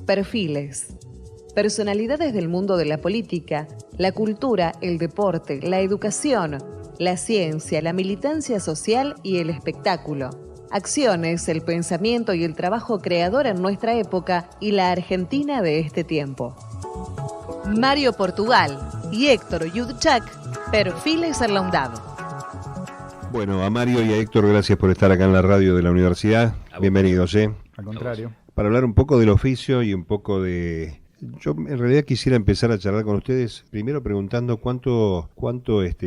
Perfiles. Personalidades del mundo de la política, la cultura, el deporte, la educación, la ciencia, la militancia social y el espectáculo. Acciones, el pensamiento y el trabajo creador en nuestra época y la Argentina de este tiempo. Mario Portugal y Héctor Yudchak, Perfiles en la UNDAB. Bueno, a Mario y a Héctor, gracias por estar acá en la radio de la universidad. Bienvenidos, Al contrario. Para hablar un poco del oficio y un poco de... Yo en realidad quisiera empezar a charlar con ustedes, primero preguntando cuánto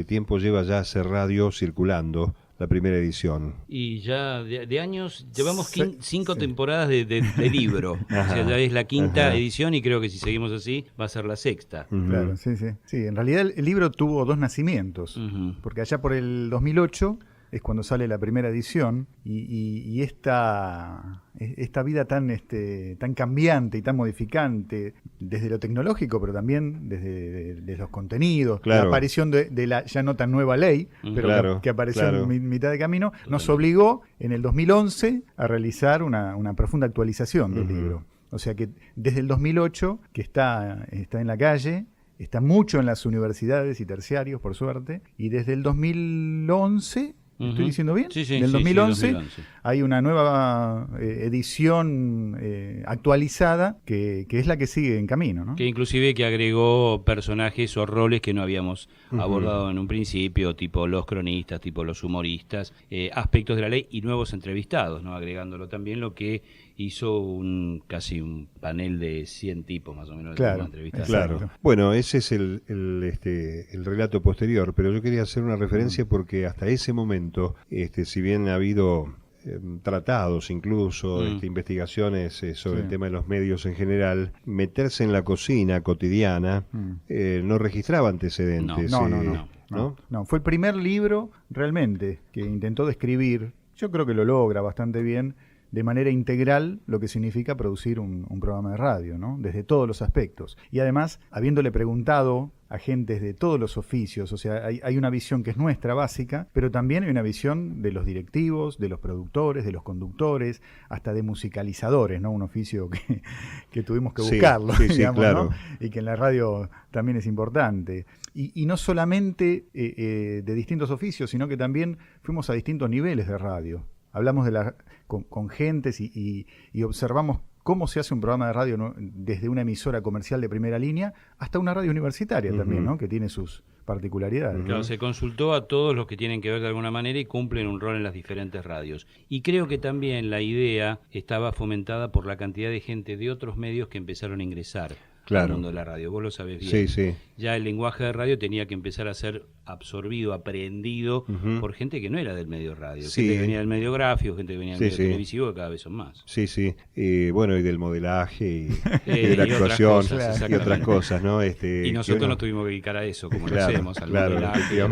tiempo lleva ya hacer radio circulando la primera edición. Y ya de años, llevamos 5 temporadas de libro. O sea, ya es la quinta edición y creo que si seguimos así va a ser la sexta. Claro, sí. Sí, en realidad el libro tuvo 2 nacimientos, porque allá por el 2008 es cuando sale la primera edición y esta vida tan cambiante y tan modificante desde lo tecnológico, pero también desde los contenidos, la aparición de la ya no tan nueva ley, pero que apareció en mitad de camino, nos obligó en el 2011 a realizar una profunda actualización del libro. O sea que desde el 2008, que está en la calle, está mucho en las universidades y terciarios, por suerte, y desde el 2011... ¿Estoy diciendo bien? Sí, del 2011, 2011 hay una nueva edición actualizada que es la que sigue en camino, ¿no? Que inclusive que agregó personajes o roles que no habíamos abordado en un principio, tipo los cronistas, tipo los humoristas, aspectos de la ley y nuevos entrevistados, ¿no? Agregándolo también, lo que hizo casi un panel de 100 tipos más o menos de entrevistas. Claro. Bueno, ese es el relato posterior, pero yo quería hacer una referencia porque hasta ese momento, si bien ha habido tratados incluso, investigaciones sobre el tema de los medios en general, meterse en la cocina cotidiana no registraba antecedentes. No, fue el primer libro realmente que intentó describir, yo creo que lo logra bastante bien, de manera integral lo que significa producir un programa de radio, ¿no? Desde todos los aspectos. Y además, habiéndole preguntado a gentes de todos los oficios, o sea, hay una visión que es nuestra, básica, pero también hay una visión de los directivos, de los productores, de los conductores, hasta de musicalizadores, ¿no? Un oficio que tuvimos que buscarlo, digamos, claro, ¿no? Y que en la radio también es importante. Y no solamente de distintos oficios, sino que también fuimos a distintos niveles de radio. Hablamos con gentes y observamos cómo se hace un programa de radio, ¿no? Desde una emisora comercial de primera línea hasta una radio universitaria también, ¿no? Que tiene sus particularidades. Claro, se consultó a todos los que tienen que ver de alguna manera y cumplen un rol en las diferentes radios. Y creo que también la idea estaba fomentada por la cantidad de gente de otros medios que empezaron a ingresar al mundo de la radio. Vos lo sabés bien. Sí. Ya el lenguaje de radio tenía que empezar a ser absorbido, aprendido por gente que no era del medio radio. Gente que venía del medio gráfico, gente que venía del medio televisivo, que cada vez son más. Sí. Bueno, y del modelaje y de la actuación y otras cosas, ¿no? Y nosotros nos tuvimos que dedicar a eso, como lo hacemos, al modelaje.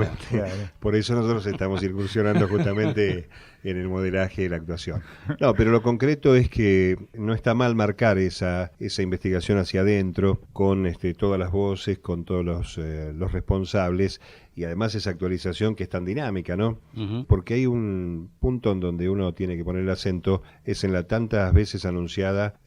Por eso nosotros estamos incursionando justamente en el modelaje y la actuación. No, pero lo concreto es que no está mal marcar esa investigación hacia adentro, con todas las voces, con todos los responsables, y además esa actualización que es tan dinámica, ¿no? Porque hay un punto en donde uno tiene que poner el acento, es en la tantas veces anunciada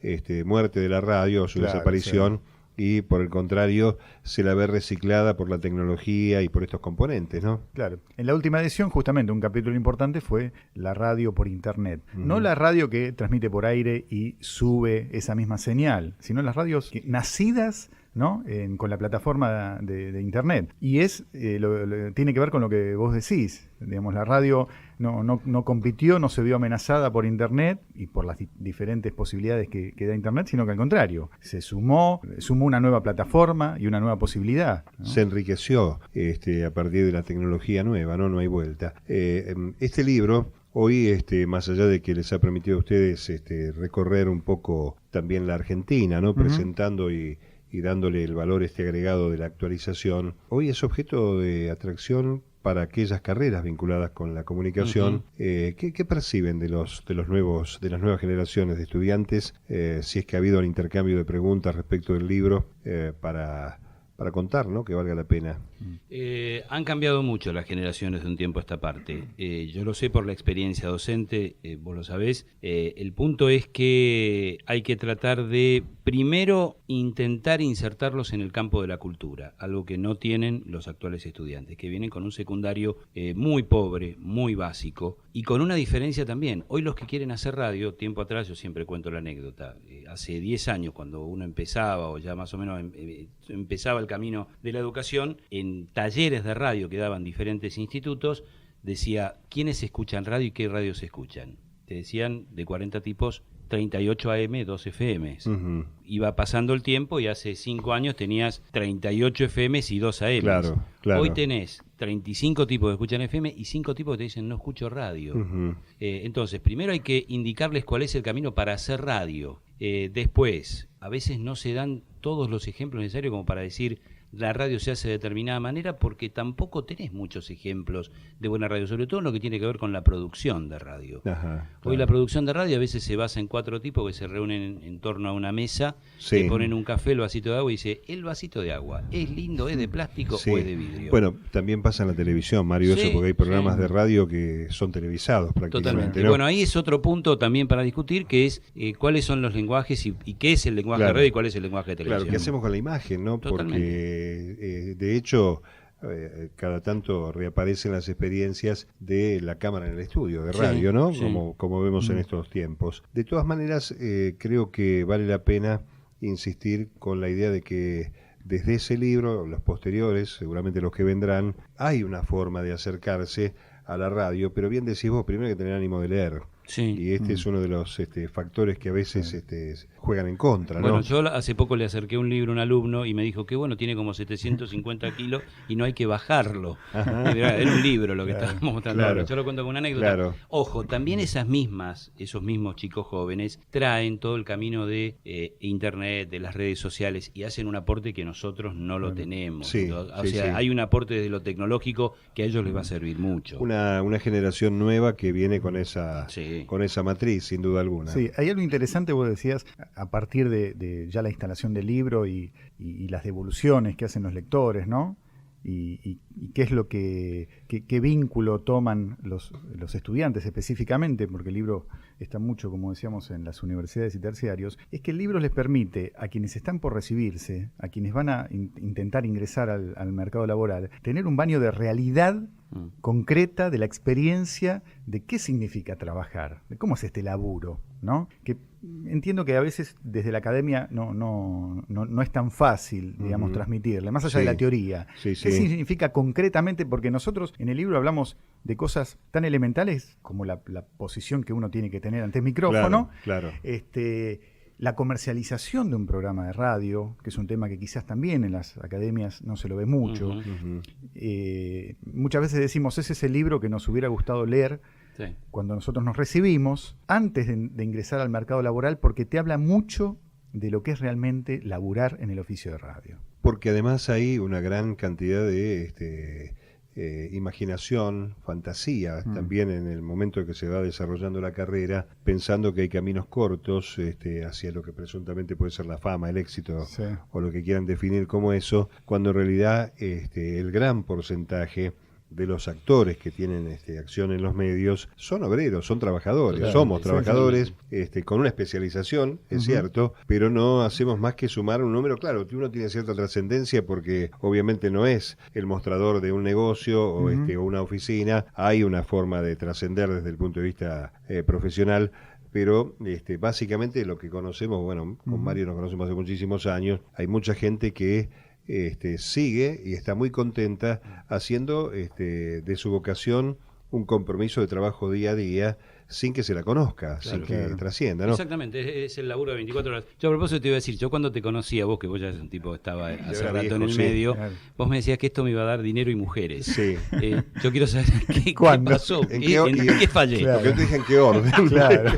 muerte de la radio, su desaparición, y por el contrario se la ve reciclada por la tecnología y por estos componentes, ¿no? Claro. En la última edición, justamente, un capítulo importante fue la radio por internet. No la radio que transmite por aire y sube esa misma señal, sino las radios nacidas, ¿no? Con la plataforma de internet. Y tiene que ver con lo que vos decís. Digamos, la radio no compitió, no se vio amenazada por internet y por las diferentes posibilidades que da internet, sino que al contrario, se sumó una nueva plataforma y una nueva posibilidad, ¿no? Se enriqueció a partir de la tecnología nueva, no hay vuelta. Este libro, hoy, más allá de que les ha permitido a ustedes recorrer un poco también la Argentina, ¿no? Presentando y dándole el valor agregado de la actualización, hoy es objeto de atracción para aquellas carreras vinculadas con la comunicación. ¿Qué perciben de las nuevas generaciones de estudiantes, si es que ha habido un intercambio de preguntas respecto del libro para para contar, ¿no? Que valga la pena. Han cambiado mucho las generaciones de un tiempo a esta parte. Yo lo sé por la experiencia docente, vos lo sabés. El punto es que hay que tratar de, primero, intentar insertarlos en el campo de la cultura, algo que no tienen los actuales estudiantes, que vienen con un secundario muy pobre, muy básico, y con una diferencia también. Hoy los que quieren hacer radio, tiempo atrás, yo siempre cuento la anécdota, hace 10 años, cuando uno empezaba, o ya más o menos empezaba el camino de la educación, en talleres de radio que daban diferentes institutos, decía, ¿quiénes escuchan radio y qué radios escuchan? Te decían, de 40 tipos, 38 AM, 2 FMs. Uh-huh. Iba pasando el tiempo y hace 5 años tenías 38 FMs y 2 AMs. Claro. Hoy tenés 35 tipos que escuchan FM y 5 tipos que te dicen no escucho radio. Uh-huh. Entonces, primero hay que indicarles cuál es el camino para hacer radio. Después, a veces no se dan todos los ejemplos necesarios como para decir la radio se hace de determinada manera, porque tampoco tenés muchos ejemplos de buena radio, sobre todo en lo que tiene que ver con la producción de radio. Ajá, claro. Hoy la producción de radio a veces se basa en 4 tipos que se reúnen en torno a una mesa, sí. le ponen un café, el vasito de agua y dice, el vasito de agua, ¿es lindo, es de plástico sí. o es de vidrio? Bueno, también pasa en la televisión, Mario, Sí, eso, porque hay programas sí. de radio que son televisados prácticamente. Totalmente. ¿No? Bueno, ahí es otro punto también para discutir, que es cuáles son los lenguajes y qué es el lenguaje Claro. de radio y cuál es el lenguaje de televisión. Claro, ¿qué hacemos con la imagen, no? Porque, de hecho, cada tanto reaparecen las experiencias de la cámara en el estudio de radio, Sí, ¿no? sí. Como vemos en estos tiempos. De todas maneras, creo que vale la pena insistir con la idea de que desde ese libro, los posteriores, seguramente los que vendrán, hay una forma de acercarse a la radio, pero bien decís vos, primero hay que tener ánimo de leer. Sí. Y este es uno de los factores que a veces juegan en contra, ¿no? Bueno, yo hace poco le acerqué un libro a un alumno y me dijo que bueno, tiene como 750 kilos y no hay que bajarlo. Era un libro lo que estábamos mostrando. Claro. Yo lo cuento con una anécdota. Claro. Ojo, también esos mismos chicos jóvenes traen todo el camino de internet, de las redes sociales y hacen un aporte que nosotros no lo tenemos. Sí, O sí, sea, sí. hay un aporte desde lo tecnológico que a ellos les va a servir mucho. Una generación nueva que viene con esa matriz, sin duda alguna. Sí, hay algo interesante, vos decías, a partir de ya la instalación del libro y las devoluciones que hacen los lectores, ¿no? Y qué es lo qué vínculo toman los estudiantes específicamente, porque el libro está mucho, como decíamos, en las universidades y terciarios, es que el libro les permite a quienes están por recibirse, a quienes van a intentar ingresar al mercado laboral, tener un baño de realidad concreta de la experiencia de qué significa trabajar, de cómo es este laburo, ¿no? Que entiendo que a veces desde la academia no es tan fácil, digamos, transmitirle, más allá de la teoría. Sí, sí. ¿Qué significa concretamente? Porque nosotros en el libro hablamos de cosas tan elementales como la posición que uno tiene que tener ante el micrófono, Claro. La comercialización de un programa de radio, que es un tema que quizás también en las academias no se lo ve mucho. Uh-huh. Muchas veces decimos, ese es el libro que nos hubiera gustado leer cuando nosotros nos recibimos, antes de ingresar al mercado laboral, porque te habla mucho de lo que es realmente laburar en el oficio de radio. Porque además hay una gran cantidad de imaginación, fantasía, también en el momento en que se va desarrollando la carrera, pensando que hay caminos cortos hacia lo que presuntamente puede ser la fama, el éxito, o lo que quieran definir como eso, cuando en realidad el gran porcentaje de los actores que tienen acción en los medios son obreros, son trabajadores, somos trabajadores con una especialización, es cierto, pero no hacemos más que sumar un número. Claro, uno tiene cierta trascendencia porque obviamente no es el mostrador de un negocio o una oficina, hay una forma de trascender desde el punto de vista profesional, pero básicamente lo que conocemos, bueno, con Mario nos conocemos hace muchísimos años, hay mucha gente que sigue y está muy contenta haciendo de su vocación un compromiso de trabajo día a día sin que se la conozca, sin que trascienda, ¿no? Exactamente, es el laburo de 24 horas. Yo a propósito te iba a decir, yo cuando te conocí a vos, que vos ya eres un tipo que estaba hace rato viejo, en el sí, medio, claro. vos me decías que esto me iba a dar dinero y mujeres. Sí. Yo quiero saber qué pasó, ¿En qué fallé. Claro. Porque yo te dije en qué orden. Claro,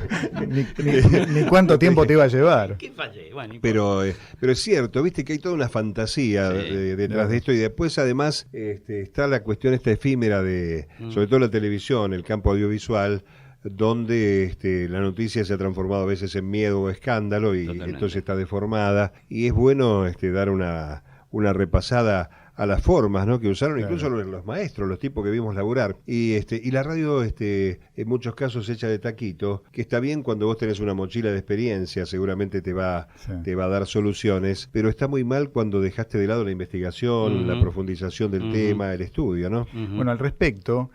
ni cuánto tiempo te iba a llevar. ¿Qué fallé? Bueno, Pero es cierto, viste que hay toda una fantasía detrás de esto, y después además está la cuestión esta efímera de, sobre todo la televisión, el campo audiovisual, donde la noticia se ha transformado a veces en miedo o escándalo y Totalmente. entonces está deformada, y es bueno dar una una repasada a las formas, ¿no?, que usaron, Claro. incluso los maestros, los tipos que vimos laburar. Y la radio en muchos casos hecha de taquito, que está bien cuando vos tenés una mochila de experiencia, seguramente te va a dar soluciones, pero está muy mal cuando dejaste de lado la investigación, la profundización del tema, el estudio, ¿no? Bueno, al respecto,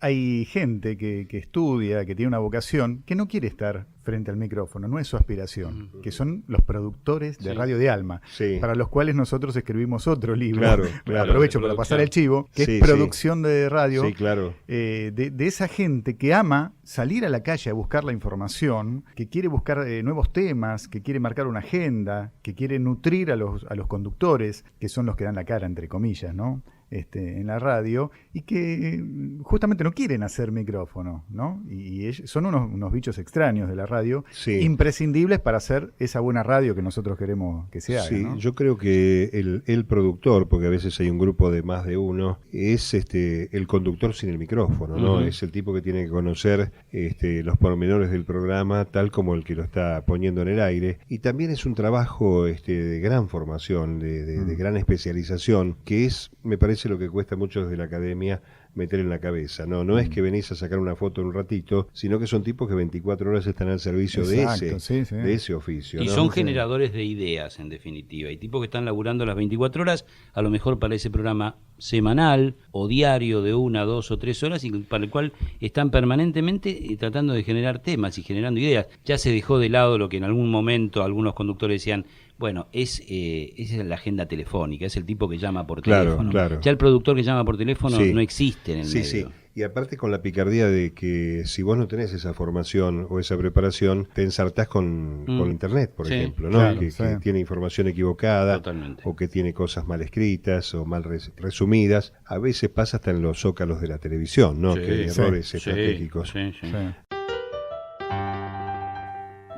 hay gente que estudia, que tiene una vocación, que no quiere estar frente al micrófono, no es su aspiración, que son los productores de Radio de Alma, para los cuales nosotros escribimos otro libro. Claro. Aprovecho para pasar el chivo, que es producción de radio. Sí, claro. De esa gente que ama salir a la calle a buscar la información, que quiere buscar nuevos temas, que quiere marcar una agenda, que quiere nutrir a los conductores, que son los que dan la cara, entre comillas, ¿no?, en la radio, y que justamente no quieren hacer micrófono, ¿no? Y son unos bichos extraños de la radio, imprescindibles para hacer esa buena radio que nosotros queremos que se haga, ¿no? Yo creo que el productor, porque a veces hay un grupo de más de uno, es el conductor sin el micrófono, ¿no? Es el tipo que tiene que conocer los pormenores del programa, tal como el que lo está poniendo en el aire. Y también es un trabajo de gran formación, de gran especialización, que es, me parece, lo que cuesta mucho desde la academia meter en la cabeza. No es que venís a sacar una foto en un ratito, sino que son tipos que 24 horas están al servicio de ese oficio. Y ¿no? son generadores de ideas, en definitiva. Hay tipos que están laburando las 24 horas, a lo mejor para ese programa semanal o diario de 1, 2 o 3 horas, y para el cual están permanentemente tratando de generar temas y generando ideas. Ya se dejó de lado lo que en algún momento algunos conductores decían, bueno, esa es la agenda telefónica, es el tipo que llama por teléfono. Claro. Ya el productor que llama por teléfono no existe en el medio. Sí. Y aparte con la picardía de que si vos no tenés esa formación o esa preparación, te ensartás con internet, por ejemplo, ¿no? Claro, que tiene información equivocada. Totalmente. O que tiene cosas mal escritas o mal resumidas. A veces pasa hasta en los zócalos de la televisión, ¿no? Que hay errores estratégicos. Sí.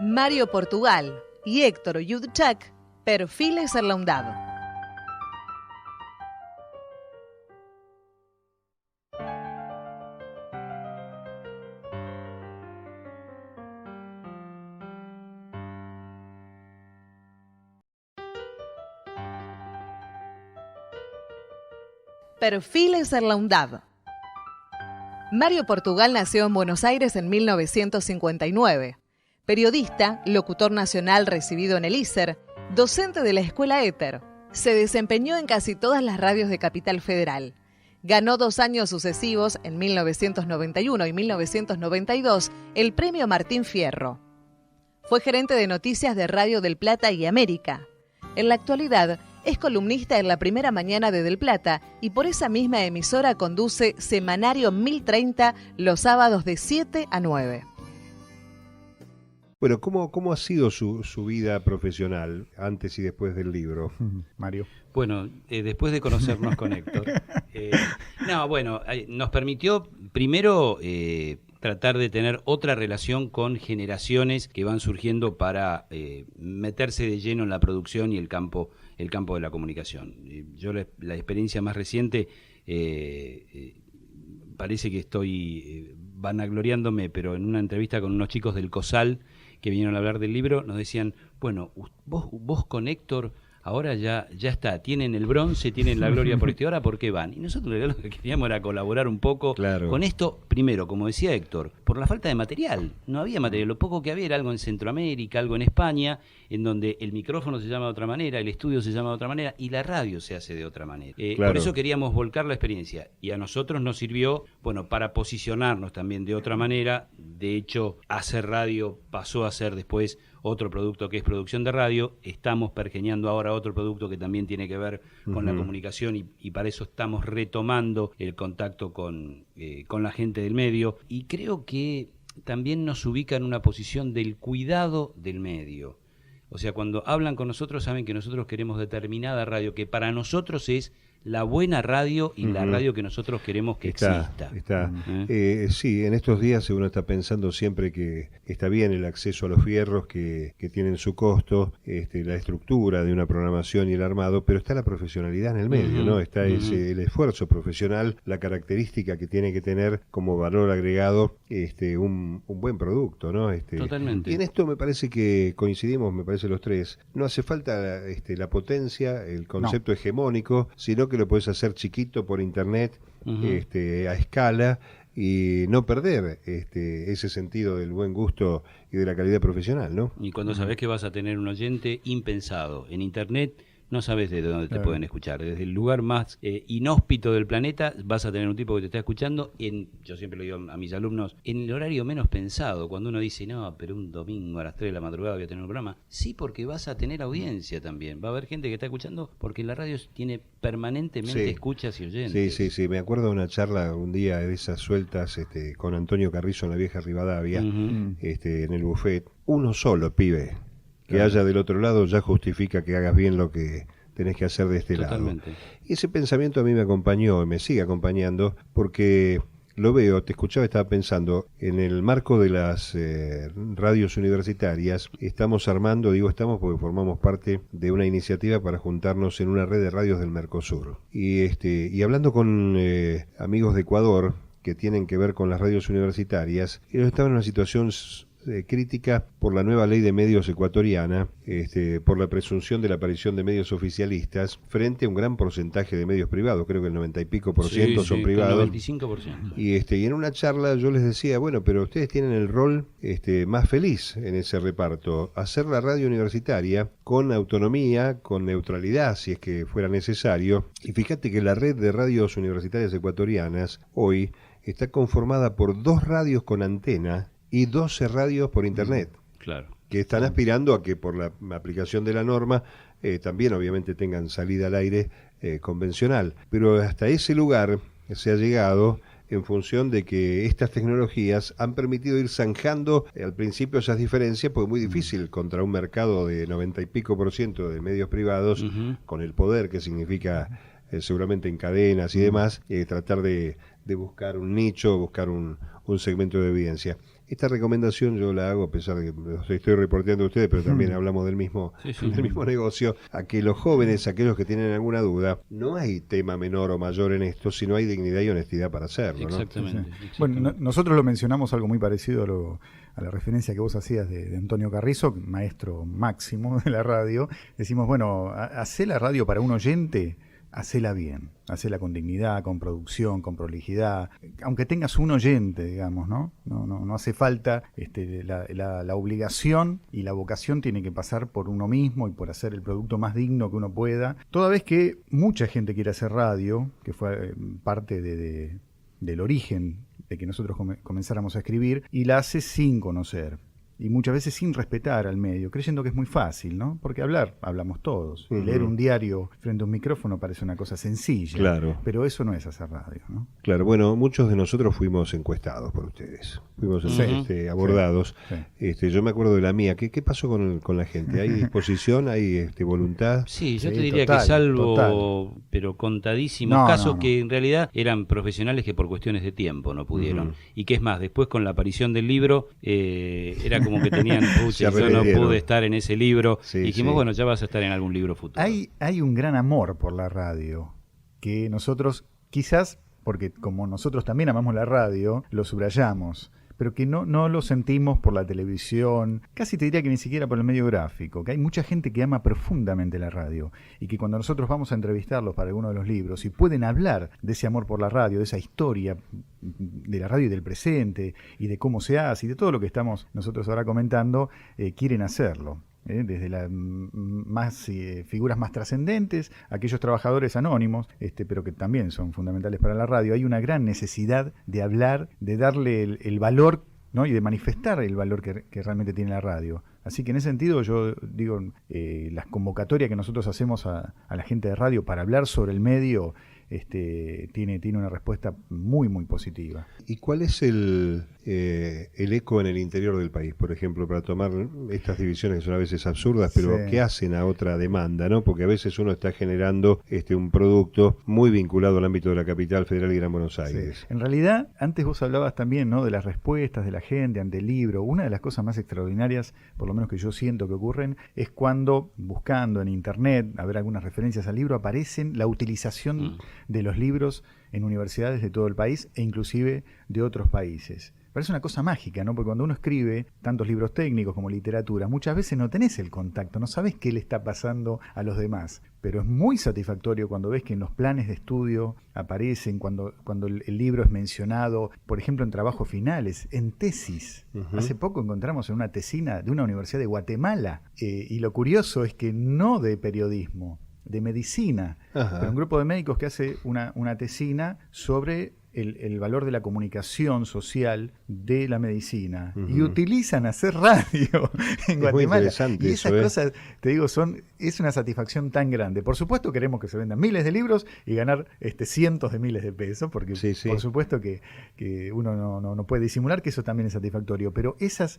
Mario Portugal y Héctor Yudchak, Perfiles en la UNDAB. Perfiles en la UNDAB. Mario Portugal nació en Buenos Aires en 1959. Periodista, locutor nacional recibido en el ISER, docente de la Escuela Éter. Se desempeñó en casi todas las radios de Capital Federal. Ganó 2 años sucesivos, en 1991 y 1992, el Premio Martín Fierro. Fue gerente de noticias de Radio del Plata y América. En la actualidad, es columnista en La Primera Mañana de Del Plata y por esa misma emisora conduce Semanario 1030 los sábados de 7 a 9. Bueno, ¿cómo ha sido su vida profesional antes y después del libro? Mario. Bueno, después de conocernos con Héctor, nos permitió primero tratar de tener otra relación con generaciones que van surgiendo para meterse de lleno en la producción y el campo de la comunicación. Yo la experiencia más reciente, parece que estoy vanagloriándome, pero en una entrevista con unos chicos del COSAL que vinieron a hablar del libro, nos decían, bueno, vos con Héctor ahora ya está, tienen el bronce, tienen la gloria por ahora, ¿por qué van? Y nosotros lo que queríamos era colaborar un poco con esto, primero, como decía Héctor, por la falta de material. No había material, lo poco que había era algo en Centroamérica, algo en España, en donde el micrófono se llama de otra manera, el estudio se llama de otra manera y la radio se hace de otra manera. Por eso queríamos volcar la experiencia y a nosotros nos sirvió, para posicionarnos también de otra manera. De hecho, hacer radio pasó a ser después otro producto que es producción de radio. Estamos pergeñando ahora otro producto que también tiene que ver con la comunicación y para eso estamos retomando el contacto con la gente del medio. Y creo que también nos ubica en una posición del cuidado del medio. O sea, cuando hablan con nosotros saben que nosotros queremos determinada radio, que para nosotros es la buena radio y la radio que nosotros queremos que exista. Sí, en estos días uno está pensando siempre que está bien el acceso a los fierros que tienen su costo, la estructura de una programación y el armado, pero está la profesionalidad en el medio, ¿no? Está el esfuerzo profesional, la característica que tiene que tener como valor agregado un buen producto, ¿no? Totalmente. Y en esto me parece que coincidimos, me parece los tres. No hace falta la potencia, el concepto hegemónico, sino que lo puedes hacer chiquito por internet, a escala, y no perder ese sentido del buen gusto y de la calidad profesional, ¿no? Y cuando sabés que vas a tener un oyente impensado en internet, no sabes de dónde te pueden escuchar. Desde el lugar más inhóspito del planeta vas a tener un tipo que te está escuchando, yo siempre lo digo a mis alumnos, en el horario menos pensado. Cuando uno dice, no, pero un domingo a las 3 de la madrugada voy a tener un programa. Sí, porque vas a tener audiencia también. Va a haber gente que está escuchando porque la radio tiene permanentemente escuchas y oyentes. Sí. Me acuerdo de una charla un día de esas sueltas con Antonio Carrizo en la vieja Rivadavia, en el buffet. Uno solo, pibe. Que haya del otro lado ya justifica que hagas bien lo que tenés que hacer de este lado. Y ese pensamiento a mí me acompañó y me sigue acompañando porque lo veo, te escuchaba, estaba pensando, en el marco de las radios universitarias, estamos armando, digo estamos porque formamos parte de una iniciativa para juntarnos en una red de radios del Mercosur. Y hablando con amigos de Ecuador que tienen que ver con las radios universitarias, ellos estaban en una situación crítica por la nueva ley de medios ecuatoriana, por la presunción de la aparición de medios oficialistas frente a un gran porcentaje de medios privados, creo que el 90 y pico por ciento son privados. El 95%. Y en una charla yo les decía, bueno, pero ustedes tienen el rol más feliz en ese reparto, hacer la radio universitaria con autonomía, con neutralidad si es que fuera necesario. Y fíjate que la red de radios universitarias ecuatorianas hoy está conformada por 2 radios con antena y 12 radios por internet, que están aspirando a que por la aplicación de la norma también obviamente tengan salida al aire convencional. Pero hasta ese lugar se ha llegado en función de que estas tecnologías han permitido ir zanjando al principio esas diferencias, porque es muy difícil contra un mercado de 90 y pico % de medios privados, con el poder que significa seguramente en cadenas y demás, tratar de buscar un nicho, buscar un segmento de audiencia. Esta recomendación yo la hago, a pesar de que los estoy reporteando a ustedes, pero también hablamos del mismo negocio, a que los jóvenes, aquellos que tienen alguna duda, no hay tema menor o mayor en esto, sino hay dignidad y honestidad para hacerlo, ¿no? Exactamente. Bueno, nosotros lo mencionamos algo muy parecido a la referencia que vos hacías de Antonio Carrizo, maestro máximo de la radio. Decimos, bueno, hacé la radio para un oyente, hacela bien, hacela con dignidad, con producción, con prolijidad, aunque tengas un oyente, digamos, ¿no? No hace falta, la obligación y la vocación tiene que pasar por uno mismo y por hacer el producto más digno que uno pueda. Toda vez que mucha gente quiere hacer radio, que fue parte del origen de que nosotros comenzáramos a escribir, y la hace sin conocer. Y muchas veces sin respetar al medio, creyendo que es muy fácil, ¿no? Porque hablamos todos. Y leer un diario frente a un micrófono parece una cosa sencilla. Claro. Pero eso no es hacer radio, ¿no? Claro, bueno, muchos de nosotros fuimos encuestados por ustedes. Fuimos abordados. Sí. Yo me acuerdo de la mía. ¿Qué pasó con la gente? ¿Hay disposición? ¿Hay voluntad? Sí, yo te diría que salvo, pero contadísimos casos que en realidad eran profesionales que por cuestiones de tiempo no pudieron. Y que es más, después con la aparición del libro, era como que tenían, yo no pude estar en ese libro. Y dijimos, bueno, ya vas a estar en algún libro futuro. Hay un gran amor por la radio, que nosotros, quizás, porque como nosotros también amamos la radio, lo subrayamos, pero que no lo sentimos por la televisión, casi te diría que ni siquiera por el medio gráfico, que hay mucha gente que ama profundamente la radio, y que cuando nosotros vamos a entrevistarlos para alguno de los libros, y pueden hablar de ese amor por la radio, de esa historia de la radio y del presente, y de cómo se hace, y de todo lo que estamos nosotros ahora comentando, quieren hacerlo. Desde las figuras más trascendentes, aquellos trabajadores anónimos, pero que también son fundamentales para la radio. Hay una gran necesidad de hablar, de darle el valor, ¿no? Y de manifestar el valor que realmente tiene la radio. Así que en ese sentido yo digo, las convocatorias que nosotros hacemos a la gente de radio para hablar sobre el medio tiene una respuesta muy, muy positiva. ¿Y cuál es el eco en el interior del país, por ejemplo, para tomar estas divisiones que son a veces absurdas, pero Sí. que hacen a otra demanda, ¿no? Porque a veces uno está generando un producto muy vinculado al ámbito de la capital federal y Gran Buenos Aires. Sí. En realidad, antes vos hablabas también, ¿no?, de las respuestas de la gente ante el libro. Una de las cosas más extraordinarias, por lo menos que yo siento que ocurren, es cuando, buscando en internet, a ver algunas referencias al libro, aparecen la utilización de los libros en universidades de todo el país e inclusive de otros países. Parece una cosa mágica, ¿no? Porque cuando uno escribe tantos libros técnicos como literatura, muchas veces no tenés el contacto, no sabés qué le está pasando a los demás. Pero es muy satisfactorio cuando ves que en los planes de estudio aparecen, cuando el libro es mencionado, por ejemplo, en trabajos finales, en tesis. Uh-huh. Hace poco encontramos en una tesina de una universidad de Guatemala, y lo curioso es que no de periodismo, de medicina, Ajá. pero un grupo de médicos que hace una tesina sobre el valor de la comunicación social de la medicina, y utilizan hacer radio en Guatemala. Muy interesante y esas eso, cosas, te digo, es una satisfacción tan grande. Por supuesto queremos que se vendan miles de libros y ganar cientos de miles de pesos, porque Sí, sí. por supuesto que uno no puede disimular que eso también es satisfactorio, pero esos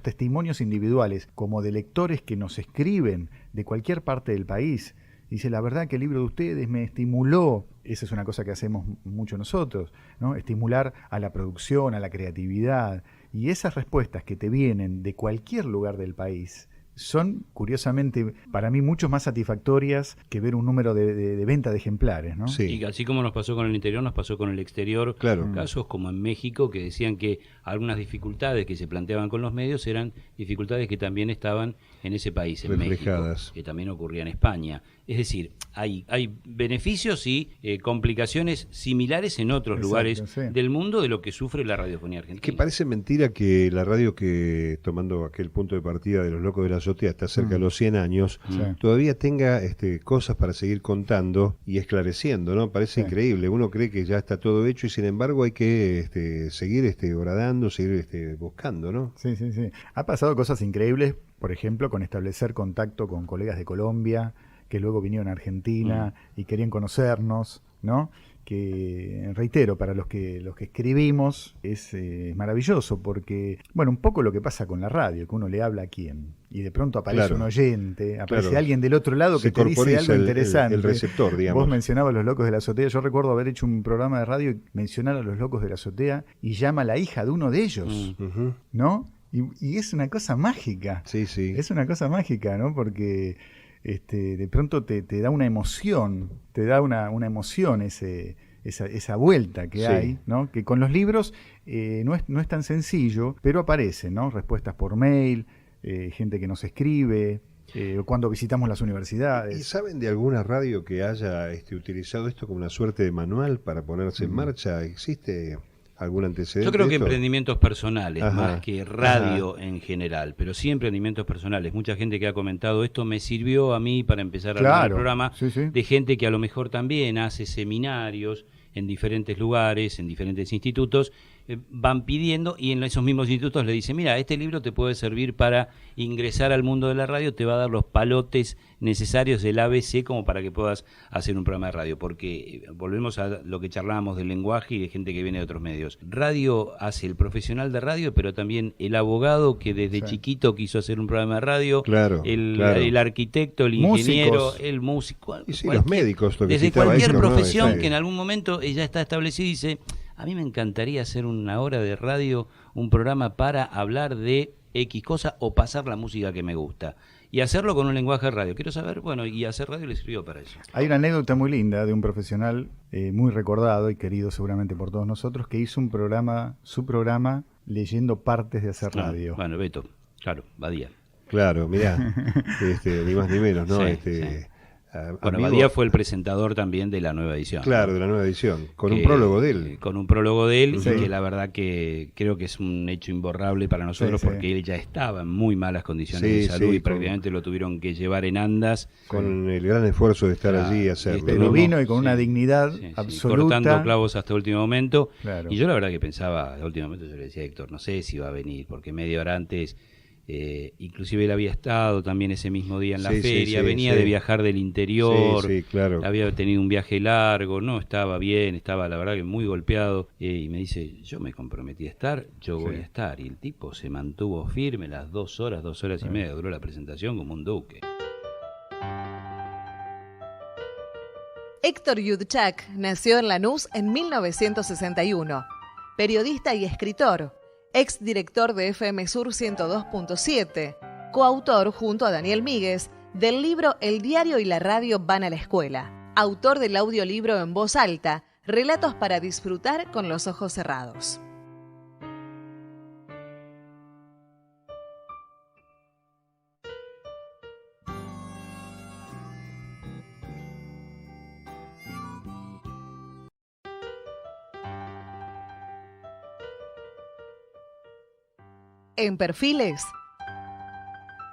testimonios individuales, como de lectores que nos escriben de cualquier parte del país, dice, la verdad que el libro de ustedes me estimuló. Esa es una cosa que hacemos mucho nosotros, ¿no? Estimular a la producción, a la creatividad. Y esas respuestas que te vienen de cualquier lugar del país son, curiosamente, para mí mucho más satisfactorias que ver un número de venta de ejemplares, ¿no? Sí. Y así como nos pasó con el interior, nos pasó con el exterior. Claro. Casos como en México, que decían que algunas dificultades que se planteaban con los medios eran dificultades que también estaban en ese país, en Reflejadas. México, que también ocurría en España. Es decir, hay beneficios y complicaciones similares en otros Exacto, lugares sí. del mundo de lo que sufre la radiofonía argentina. Que parece mentira que la radio, que tomando aquel punto de partida de Los Locos de la Azotea está cerca de los 100 años, Sí. todavía tenga cosas para seguir contando y esclareciendo, ¿no? Parece Sí. increíble. Uno cree que ya está todo hecho y sin embargo hay que seguir horadando, seguir buscando, ¿no? Sí, sí, sí. Ha pasado cosas increíbles, por ejemplo, con establecer contacto con colegas de Colombia, que luego vinieron a Argentina y querían conocernos, ¿no? Que, reitero, para los que escribimos es maravilloso, porque, bueno, un poco lo que pasa con la radio, que uno le habla a quién, y de pronto aparece Claro. un oyente, aparece Claro. alguien del otro lado Se que te dice corporiza algo interesante. el receptor, digamos. Vos mencionabas Los Locos de la Azotea. Yo recuerdo haber hecho un programa de radio y mencionar a Los Locos de la Azotea y llama a la hija de uno de ellos, Ujú. ¿no? Y es una cosa mágica. Sí, sí. Es una cosa mágica, ¿no? Porque de pronto te da una emoción, esa vuelta que Sí. hay, ¿no? Que con los libros no es tan sencillo, pero aparecen, ¿no? Respuestas por mail, gente que nos escribe, cuando visitamos las ¿Y universidades. saben de alguna radio que haya utilizado esto como una suerte de manual para ponerse en marcha? ¿Existe algún antecedente? Yo creo que de esto? emprendimientos personales, Ajá, más que radio en general, pero sí emprendimientos personales. Mucha gente que ha comentado esto me sirvió a mí para empezar a armar el programa, sí, sí. de gente que a lo mejor también hace seminarios en diferentes lugares, en diferentes institutos, van pidiendo y en esos mismos institutos le dicen, mira, este libro te puede servir para ingresar al mundo de la radio, te va a dar los palotes necesarios del ABC como para que puedas hacer un programa de radio, porque volvemos a lo que charlábamos del lenguaje y de gente que viene de otros medios. Radio hace el profesional de radio, pero también el abogado que desde Sí. chiquito quiso hacer un programa de radio, Claro, el, claro. el arquitecto, el ingeniero, Músicos. el músico, Y sí, cualquier- los médicos, lo que desde citaba cualquier Héctor, ¿no? profesión que en algún momento ya está establecida y dice, a mí me encantaría hacer una hora de radio, un programa para hablar de X cosa o pasar la música que me gusta. Y hacerlo con un lenguaje de radio. Quiero saber, bueno, y hacer radio le sirvió para eso. Hay una anécdota muy linda de un profesional muy recordado y querido seguramente por todos nosotros, que hizo su programa leyendo partes de hacer radio. Bueno, Beto, claro, Badía. Claro, mirá, ni más ni menos, ¿no? Sí, sí. Bueno, amigo- Badía fue el presentador también de la nueva edición. Claro, ¿no? de la nueva edición, con Que- un prólogo de él. Con un prólogo de él, Sí. y que la verdad que creo que es un hecho imborrable para nosotros, Sí, sí. porque él ya estaba en muy malas condiciones Sí, de salud sí, y prácticamente lo tuvieron que llevar en andas. Con el gran esfuerzo de estar Claro, allí y hacerlo. Pero ¿no? vino y con una dignidad Sí, sí, absoluta. cortando clavos hasta el último momento. Claro. Y yo la verdad que pensaba, al último momento yo le decía a Héctor, no sé si va a venir, porque media hora antes Inclusive él había estado también ese mismo día en la Sí, sí, feria, sí, venía sí. de viajar del interior, Sí, claro. había tenido un viaje largo, no estaba bien, estaba la verdad que muy golpeado, y me dice, yo me comprometí a estar, yo voy a estar. Y el tipo se mantuvo firme las 2 horas y media, duró la presentación como un duque. Héctor Yudchak nació en Lanús en 1961. Periodista y escritor, exdirector de FM Sur 102.7, coautor junto a Daniel Míguez del libro El diario y la radio van a la escuela, autor del audiolibro en voz alta, Relatos para disfrutar con los ojos cerrados. En Perfiles,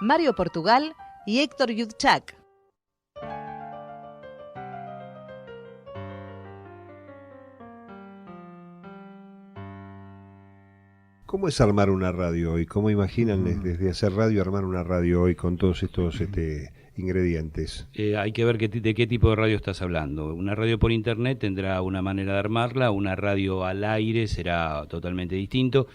Mario Portugal y Héctor Yudchak. ¿Cómo es armar una radio hoy? ¿Cómo imaginan desde hacer radio armar una radio hoy con todos estos ingredientes? Hay que ver de qué tipo de radio estás hablando. Una radio por internet tendrá una manera de armarla, una radio al aire será totalmente distinto.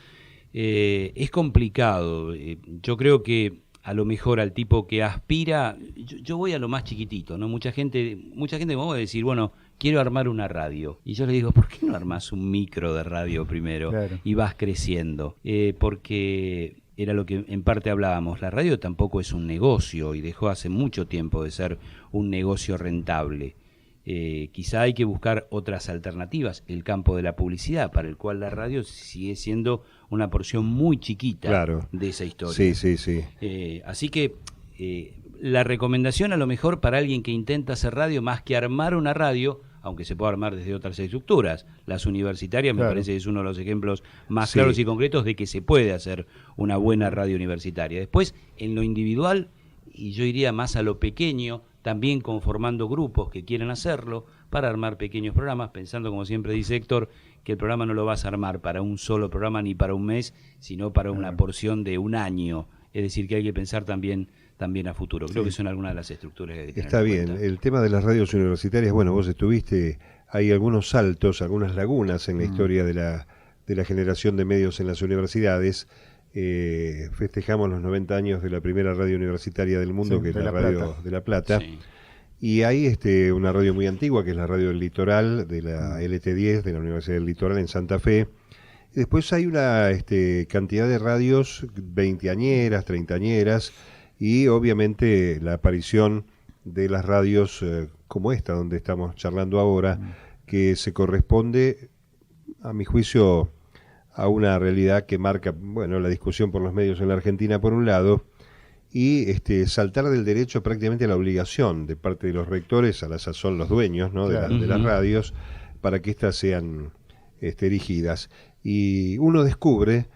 Es complicado. Yo creo que a lo mejor al tipo que aspira, yo voy a lo más chiquitito, ¿no? Mucha gente me va a decir, bueno, quiero armar una radio. Y yo le digo, ¿por qué no armás un micro de radio primero? Claro. Y vas creciendo? Porque era lo que en parte hablábamos, la radio tampoco es un negocio y dejó hace mucho tiempo de ser un negocio rentable. Quizá hay que buscar otras alternativas, el campo de la publicidad, para el cual la radio sigue siendo una porción muy chiquita de esa historia. Sí, sí, sí. Así que la recomendación a lo mejor para alguien que intenta hacer radio, más que armar una radio, aunque se puede armar desde otras estructuras, las universitarias me parece que es uno de los ejemplos más claros y concretos de que se puede hacer una buena radio universitaria. Después, en lo individual, y yo iría más a lo pequeño, también conformando grupos que quieran hacerlo para armar pequeños programas, pensando, como siempre dice Héctor, que el programa no lo vas a armar para un solo programa ni para un mes, sino para una porción de un año. Es decir, que hay que pensar también a futuro. Creo que son algunas de las estructuras que hay que tener Está en bien. cuenta. El tema de las radios universitarias, bueno, vos estuviste, hay algunos saltos, algunas lagunas en la historia de la generación de medios en las universidades. Festejamos los 90 años de la primera radio universitaria del mundo, que es la radio de La Plata. Sí. Y hay una radio muy antigua, que es la radio del Litoral, de la LT10, de la Universidad del Litoral en Santa Fe. Y después hay una cantidad de radios veinteañeras, treintañeras, y obviamente la aparición de las radios como esta, donde estamos charlando ahora, que se corresponde, a mi juicio, a una realidad que marca, bueno, la discusión por los medios en la Argentina por un lado, y saltar del derecho prácticamente a la obligación de parte de los rectores, a la sazón los dueños, ¿no? de las radios, para que éstas sean erigidas. Y uno descubre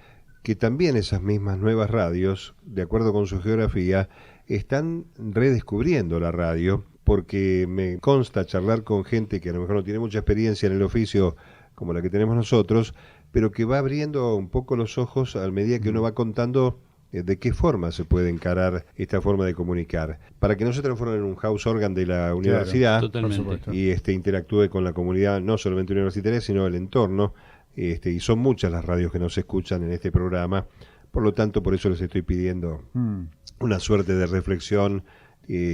que también esas mismas nuevas radios, de acuerdo con su geografía, están redescubriendo la radio, porque me consta charlar con gente que a lo mejor no tiene mucha experiencia en el oficio como la que tenemos nosotros, pero que va abriendo un poco los ojos a medida que uno va contando de qué forma se puede encarar esta forma de comunicar, para que no se transforme en un house organ de la universidad, Totalmente. y interactúe con la comunidad, no solamente universitaria, sino el entorno. Y son muchas las radios que nos escuchan en este programa, por lo tanto, por eso les estoy pidiendo una suerte de reflexión,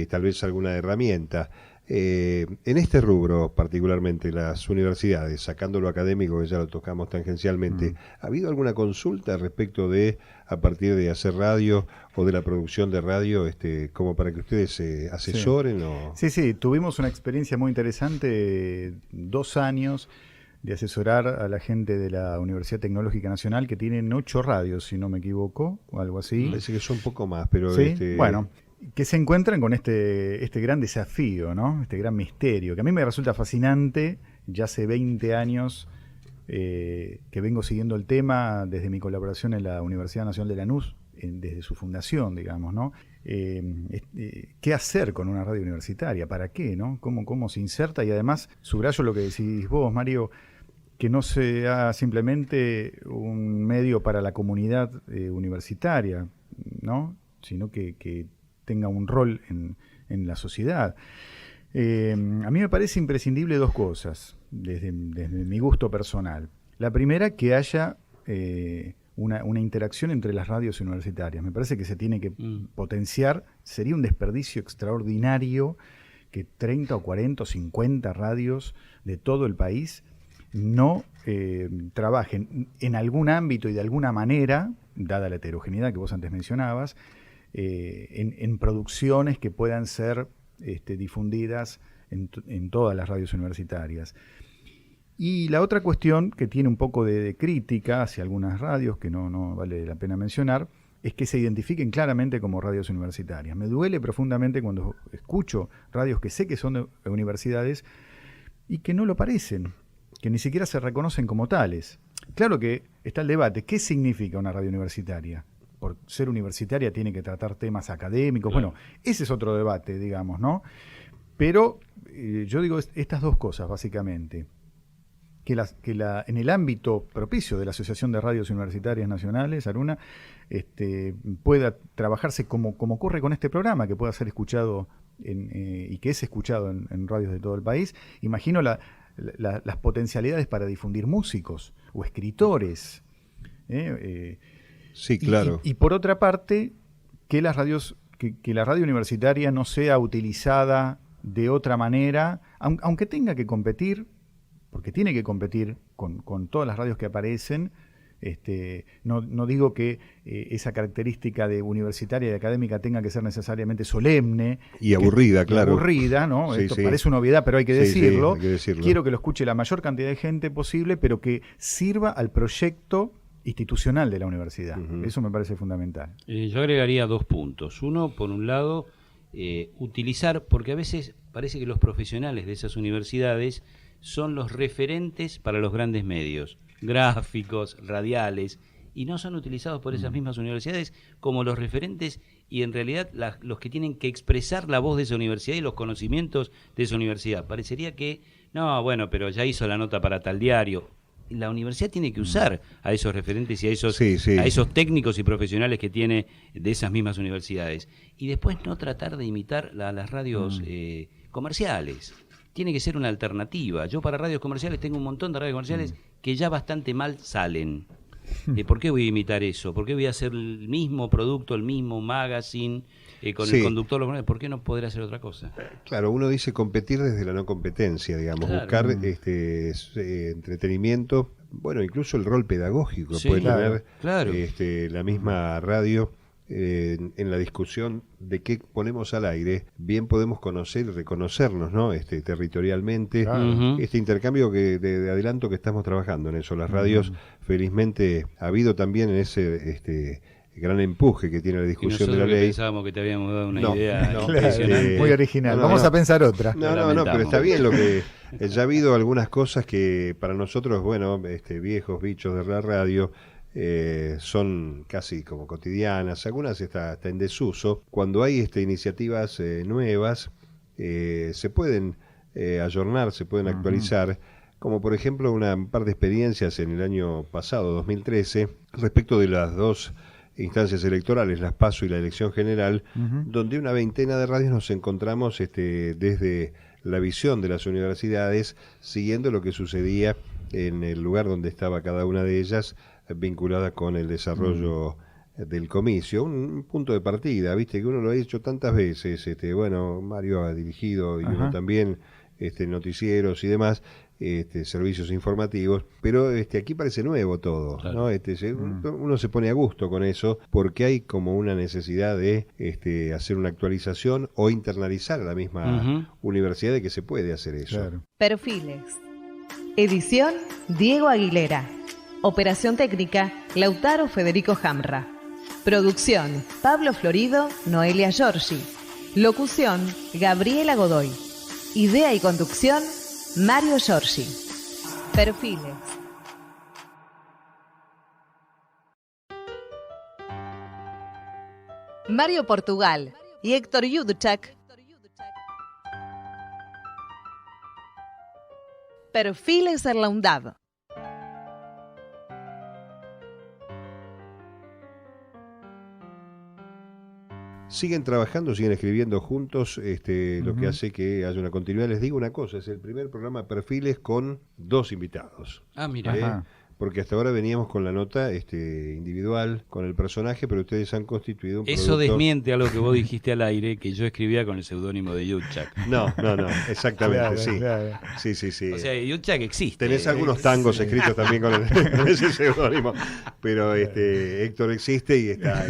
tal vez alguna herramienta. En este rubro, particularmente las universidades, sacando lo académico, que ya lo tocamos tangencialmente, ¿ha habido alguna consulta respecto de, a partir de hacer radio o de la producción de radio, como para que ustedes se asesoren? Sí, tuvimos una experiencia muy interesante, 2 años de asesorar a la gente de la Universidad Tecnológica Nacional, que tienen 8 radios, si no me equivoco, o algo así. Parece que son un poco más, pero... ¿Sí? Bueno, que se encuentran con este gran desafío, ¿no? Este gran misterio, que a mí me resulta fascinante. Ya hace 20 años que vengo siguiendo el tema desde mi colaboración en la Universidad Nacional de Lanús, desde su fundación, digamos, ¿no? ¿Qué hacer con una radio universitaria? ¿Para qué, no? ¿Cómo se inserta? Y además, subrayo lo que decís vos, Mario, que no sea simplemente un medio para la comunidad universitaria. ¿no? Sino que tenga un rol en la sociedad. A mí me parece imprescindible dos cosas, desde mi gusto personal. La primera, que haya una interacción entre las radios universitarias. Me parece que se tiene que potenciar. Sería un desperdicio extraordinario que 30 o 40 o 50 radios de todo el país no trabajen en algún ámbito y de alguna manera, dada la heterogeneidad que vos antes mencionabas, en producciones que puedan ser difundidas en todas las radios universitarias. Y la otra cuestión que tiene un poco de crítica hacia algunas radios, que no vale la pena mencionar, es que se identifiquen claramente como radios universitarias. Me duele profundamente cuando escucho radios que sé que son de universidades y que no lo parecen, que ni siquiera se reconocen como tales. Claro que está el debate, ¿qué significa una radio universitaria? Por ser universitaria tiene que tratar temas académicos. Bueno, ese es otro debate, digamos, ¿no? Pero yo digo estas dos cosas, básicamente. Que en el ámbito propicio de la Asociación de Radios Universitarias Nacionales, Aruna, pueda trabajarse como ocurre con este programa, que pueda ser escuchado y que es escuchado en radios de todo el país. Imagino las potencialidades para difundir músicos o escritores. Sí, claro. Y por otra parte, que las radios, que la radio universitaria no sea utilizada de otra manera, aunque tenga que competir, porque tiene que competir con todas las radios que aparecen. No digo que esa característica de universitaria y académica tenga que ser necesariamente solemne y aburrida, claro. Aburrida, ¿no? Sí, Esto sí. parece una obviedad, pero hay que decirlo. Sí, hay que decirlo. Quiero que lo escuche la mayor cantidad de gente posible, pero que sirva al proyecto institucional de la universidad. Uh-huh. Eso me parece fundamental. Yo agregaría 2 puntos. Uno, por un lado, utilizar, porque a veces parece que los profesionales de esas universidades son los referentes para los grandes medios, gráficos, radiales, y no son utilizados por esas mismas universidades como los referentes y en realidad los que tienen que expresar la voz de esa universidad y los conocimientos de esa universidad. Parecería que, no, bueno, pero ya hizo la nota para tal diario. La universidad tiene que usar a esos referentes y a esos técnicos y profesionales que tiene de esas mismas universidades. Y después no tratar de imitar las radios comerciales. Tiene que ser una alternativa. Yo para radios comerciales tengo un montón de radios comerciales que ya bastante mal salen. ¿Por qué voy a imitar eso? ¿Por qué voy a hacer el mismo producto, el mismo magazine con el conductor? ¿Por qué no poder hacer otra cosa? Claro, uno dice competir desde la no competencia, digamos, claro. Buscar entretenimiento, bueno, incluso el rol pedagógico Sí, puede claro, tener claro. La misma radio. En la discusión de qué ponemos al aire, bien podemos conocer y reconocernos, ¿no? Territorialmente. Claro. Este intercambio de adelanto que estamos trabajando en eso. Las radios, felizmente, ha habido también en ese gran empuje que tiene la discusión de la ley. Pensábamos que te habíamos dado una No, idea no, impresionante. Muy original. no, Vamos no. a pensar otra. No, pero está bien lo que... ya ha habido algunas cosas que para nosotros, bueno, viejos bichos de la radio... son casi como cotidianas, algunas está en desuso. Cuando hay iniciativas nuevas, se pueden ayornar, se pueden actualizar, como por ejemplo un par de experiencias en el año pasado, 2013, respecto de las dos instancias electorales, las PASO y la elección general, donde una veintena de radios nos encontramos desde la visión de las universidades, siguiendo lo que sucedía en el lugar donde estaba cada una de ellas, vinculada con el desarrollo del comicio, un punto de partida, viste que uno lo ha hecho tantas veces, bueno, Mario ha dirigido y uno también noticieros y demás, servicios informativos, pero aquí parece nuevo todo, claro. ¿No? Uno se pone a gusto con eso porque hay como una necesidad de hacer una actualización o internalizar a la misma universidad de que se puede hacer eso. Claro. Perfiles. Edición Diego Aguilera. Operación técnica, Lautaro Federico Jamra. Producción, Pablo Florido, Noelia Giorgi. Locución, Gabriela Godoy. Idea y conducción, Mario Giorgi. Perfiles. Mario Portugal y Héctor Yuduchak. Perfiles en la UNDAB. siguen trabajando, siguen escribiendo juntos, lo que hace que haya una continuidad. Les digo una cosa, es el primer programa Perfiles con 2 invitados. Ah, mira. Ajá. Porque hasta ahora veníamos con la nota individual, con el personaje, pero ustedes han constituido un Eso producto... desmiente algo que vos dijiste al aire, que yo escribía con el seudónimo de Yutchak. No, exactamente, Claro, sí. claro. Sí. O sea, Yutchak existe. Tenés algunos tangos escritos también con ese seudónimo, pero Héctor existe y está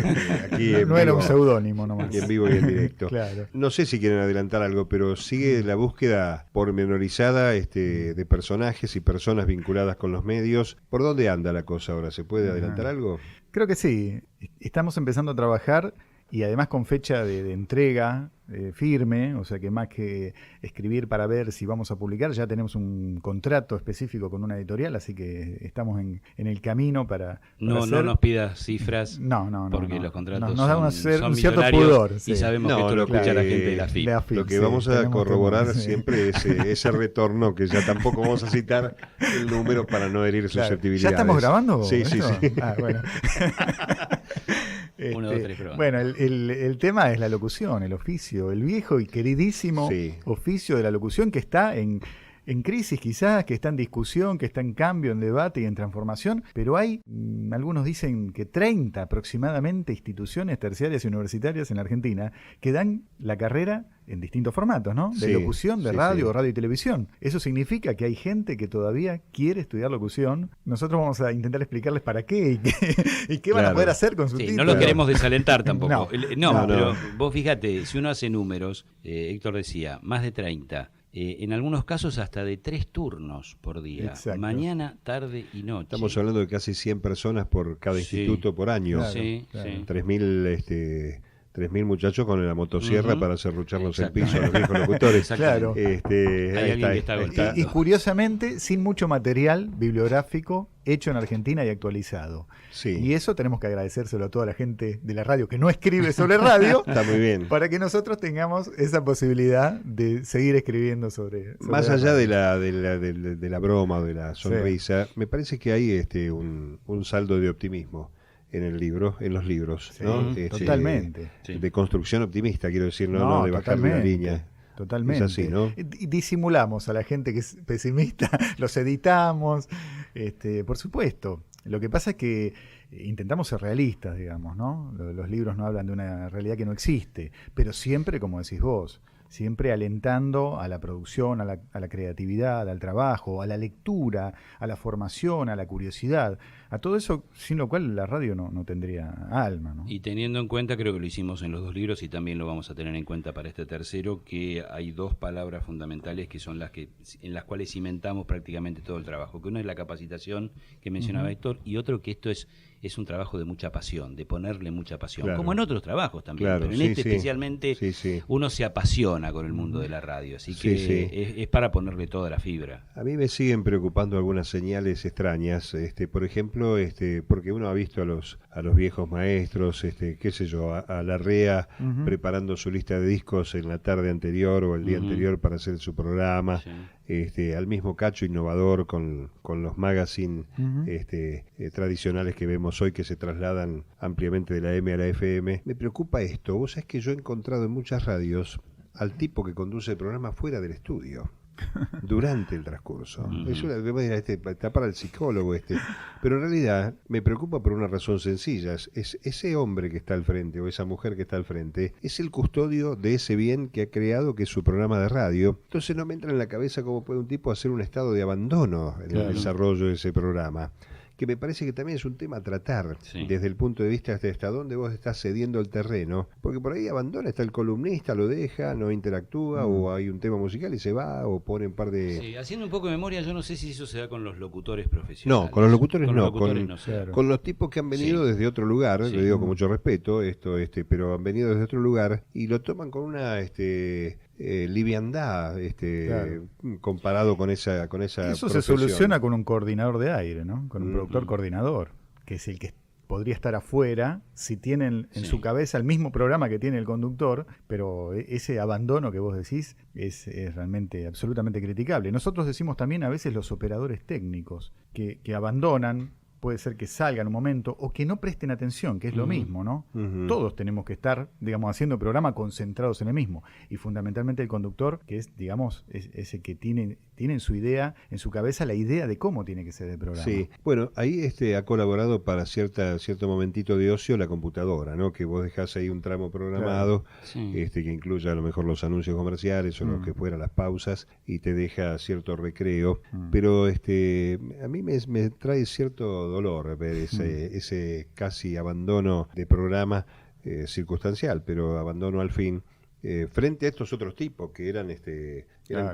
aquí en No era vivo, un seudónimo nomás. y en vivo y en directo. Claro. No sé si quieren adelantar algo, pero sigue la búsqueda pormenorizada de personajes y personas vinculadas con los medios. ¿Por dónde anda la cosa ahora? ¿Se puede adelantar algo? Creo que sí. Estamos empezando a trabajar y además con fecha de entrega firme, o sea que más que escribir para ver si vamos a publicar, ya tenemos un contrato específico con una editorial, así que estamos en el camino para No nos pidas cifras, No, porque no. los contratos nos da son un cierto millonarios pudor. y Sí. sabemos que No, esto lo lo escucha que- la gente de la FIP. De AFIP, Lo que sí, vamos a tenemos corroborar temas, sí. siempre es ese retorno, que ya tampoco vamos a citar el número para no herir Claro. susceptibilidades. ¿Ya estamos grabando? Sí. esto? Ah, bueno. 1, 2, 3, probando. Bueno, el tema es la locución, el oficio, el viejo y queridísimo Sí. oficio de la locución que está en crisis quizás, que está en discusión, que está en cambio, en debate y en transformación, pero hay, algunos dicen que 30 aproximadamente instituciones terciarias y universitarias en Argentina que dan la carrera en distintos formatos, ¿no? De Sí, locución, de sí, radio, sí. radio y televisión. Eso significa que hay gente que todavía quiere estudiar locución. Nosotros vamos a intentar explicarles para qué y qué van a Claro. poder hacer con su Sí, título. no lo queremos desalentar tampoco. No, Pero no. vos fíjate, si uno hace números, Héctor decía, más de 30. En algunos casos hasta de 3 turnos por día. Exacto. Mañana, tarde y noche. Estamos hablando de casi 100 personas por cada Sí. instituto por año. Claro, Sí, claro. sí. 3.000 muchachos con la motosierra Ujú. para serrucharnos el Exactamente. piso a los viejos locutores. Claro. Hay alguien que está golpeando. Y curiosamente, sin mucho material bibliográfico hecho en Argentina y actualizado. Sí. Y eso tenemos que agradecérselo a toda la gente de la radio que no escribe sobre radio, Está muy bien. para que nosotros tengamos esa posibilidad de seguir escribiendo sobre Más la allá radio. de la broma o de la sonrisa, me parece que hay un saldo de optimismo en el libro, en los libros, Sí, ¿no? totalmente. Sí. De construcción optimista, quiero decir, no de bajarle la línea. Totalmente. Es así, ¿no? Disimulamos a la gente que es pesimista, los editamos, por supuesto. Lo que pasa es que intentamos ser realistas, digamos, ¿no? Los libros no hablan de una realidad que no existe, pero siempre, como decís vos, siempre alentando a la producción, a la creatividad, al trabajo, a la lectura, a la formación, a la curiosidad, a todo eso, sin lo cual la radio no tendría alma, ¿no? Y teniendo en cuenta, creo que lo hicimos en los 2 libros y también lo vamos a tener en cuenta para este tercero, que hay 2 palabras fundamentales que son en las cuales cimentamos prácticamente todo el trabajo. Que una es la capacitación que mencionaba Héctor, y otro que esto es un trabajo de mucha pasión, de ponerle mucha pasión, Claro. como en otros trabajos también, Claro, pero en sí, este sí. especialmente Sí. uno se apasiona con el mundo de la radio, así Sí, que sí. Es para ponerle toda la fibra. A mí me siguen preocupando algunas señales extrañas, por ejemplo, porque uno ha visto a los viejos maestros, qué sé yo, a Larrea Ujú. preparando su lista de discos en la tarde anterior o el día Ujú. anterior para hacer su programa, Sí. al mismo Cacho innovador con los magazine Ujú. tradicionales que vemos hoy que se trasladan ampliamente de la M a la FM. Me preocupa esto, vos sabés que yo he encontrado en muchas radios al tipo que conduce el programa fuera del estudio. Durante el transcurso. Ujú. Es una, está para el psicólogo pero en realidad me preocupa por una razón sencilla. Es ese hombre que está al frente o esa mujer que está al frente es el custodio de ese bien que ha creado, que es su programa de radio. Entonces no me entra en la cabeza cómo puede un tipo hacer un estado de abandono en Claro. el desarrollo de ese programa, que me parece que también es un tema a tratar Sí. desde el punto de vista de hasta dónde vos estás cediendo el terreno, porque por ahí abandona, está el columnista, lo deja, no interactúa, o hay un tema musical y se va, o pone un par de... Sí, haciendo un poco de memoria, yo no sé si eso se da con los locutores profesionales. No, con los locutores Con no, los locutores con- no sé. Claro. Con los tipos que han venido Sí. desde otro lugar, Sí. lo digo con mucho respeto, pero han venido desde otro lugar y lo toman con una liviandad, Claro. comparado con esa Eso se profesión. soluciona con un coordinador de aire, ¿no? Con un Ujú. productor coordinador, que es el que podría estar afuera si tienen en Sí. su cabeza el mismo programa que tiene el conductor, pero ese abandono que vos decís es realmente absolutamente criticable. Nosotros decimos también a veces los operadores técnicos que abandonan puede ser que salga en un momento o que no presten atención, que es lo mismo, ¿no? Todos tenemos que estar, digamos, haciendo programa concentrados en el mismo. Y fundamentalmente el conductor, que es, digamos, ese que tiene en su idea, en su cabeza, la idea de cómo tiene que ser el programa. Sí, bueno, ahí ha colaborado para cierto momentito de ocio la computadora, ¿no? Que vos dejás ahí un tramo programado, que incluya a lo mejor los anuncios comerciales o lo que fuera, las pausas, y te deja cierto recreo. Pero a mí me trae cierto dolor ver ese casi abandono de programa circunstancial, pero abandono al fin. Frente a estos otros tipos que eran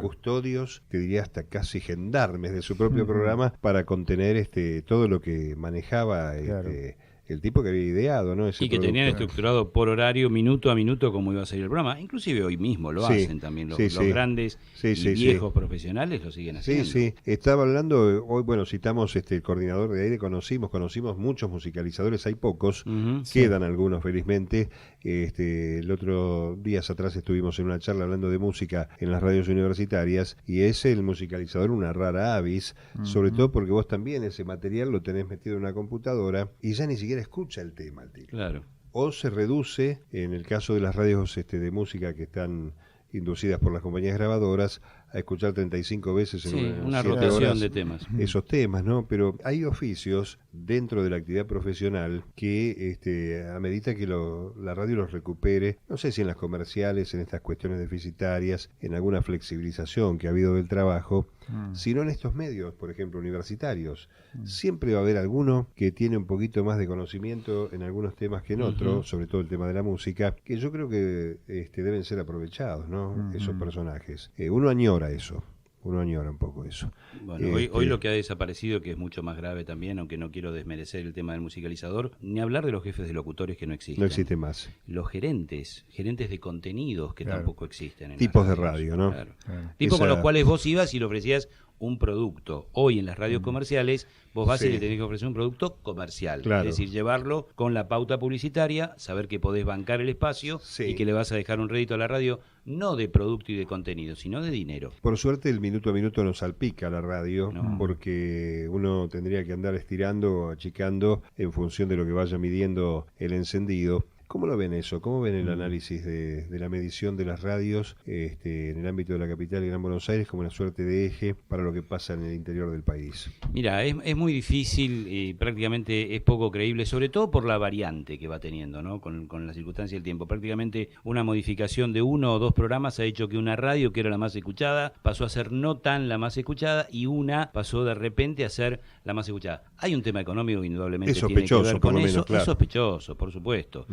custodios, te diría hasta casi gendarmes de su propio programa para contener todo lo que manejaba el tipo que había ideado, ¿no? Ese y que producto. tenían estructurado por horario, minuto a minuto, cómo iba a salir el programa. Inclusive hoy mismo lo hacen también. Los grandes y viejos profesionales lo siguen haciendo. Sí. Estaba hablando, hoy, bueno, citamos el coordinador de aire, conocimos muchos musicalizadores, hay pocos, quedan algunos felizmente. El otro días atrás estuvimos en una charla hablando de música en las radios universitarias, y es el musicalizador una rara avis, sobre todo porque vos también ese material lo tenés metido en una computadora y ya ni siquiera escucha el tema el tipo. Claro. O se reduce, en el caso de las radios de música que están inducidas por las compañías grabadoras, a escuchar 35 veces en una 7 rotación horas de temas. Esos temas, ¿no? Pero hay oficios dentro de la actividad profesional que amerita que la radio los recupere, no sé si en las comerciales, en estas cuestiones deficitarias, en alguna flexibilización que ha habido del trabajo, sino en estos medios, por ejemplo, universitarios. Siempre va a haber alguno que tiene un poquito más de conocimiento en algunos temas que en otros, sobre todo el tema de la música, que yo creo que deben ser aprovechados, ¿no? Esos personajes. Uno añora eso. Uno añora un poco eso. Bueno, hoy lo que ha desaparecido, que es mucho más grave también, aunque no quiero desmerecer el tema del musicalizador, ni hablar de los jefes de locutores que no existen. No existe más. Los gerentes de contenidos que tampoco existen. Tipos de radio, ¿no? Claro. Tipos con los cuales vos ibas y le ofrecías un producto. Hoy en las radios comerciales vos vas y le tenés que ofrecer un producto comercial. Claro. Es decir, llevarlo con la pauta publicitaria, saber que podés bancar el espacio y que le vas a dejar un rédito a la radio, no de producto y de contenido, sino de dinero. Por suerte el minuto a minuto nos salpica la radio, porque uno tendría que andar estirando, achicando en función de lo que vaya midiendo el encendido. ¿Cómo lo ven eso? ¿Cómo ven el análisis de la medición de las radios en el ámbito de la capital y Gran Buenos Aires como una suerte de eje para lo que pasa en el interior del país? Mira, es muy difícil y prácticamente es poco creíble, sobre todo por la variante que va teniendo, ¿no? Con la circunstancia del tiempo. Prácticamente una modificación de 1 o 2 programas ha hecho que una radio, que era la más escuchada, pasó a ser no tan la más escuchada, y una pasó de repente a ser la más escuchada. Hay un tema económico que indudablemente tiene que ver con eso. Es sospechoso, por supuesto.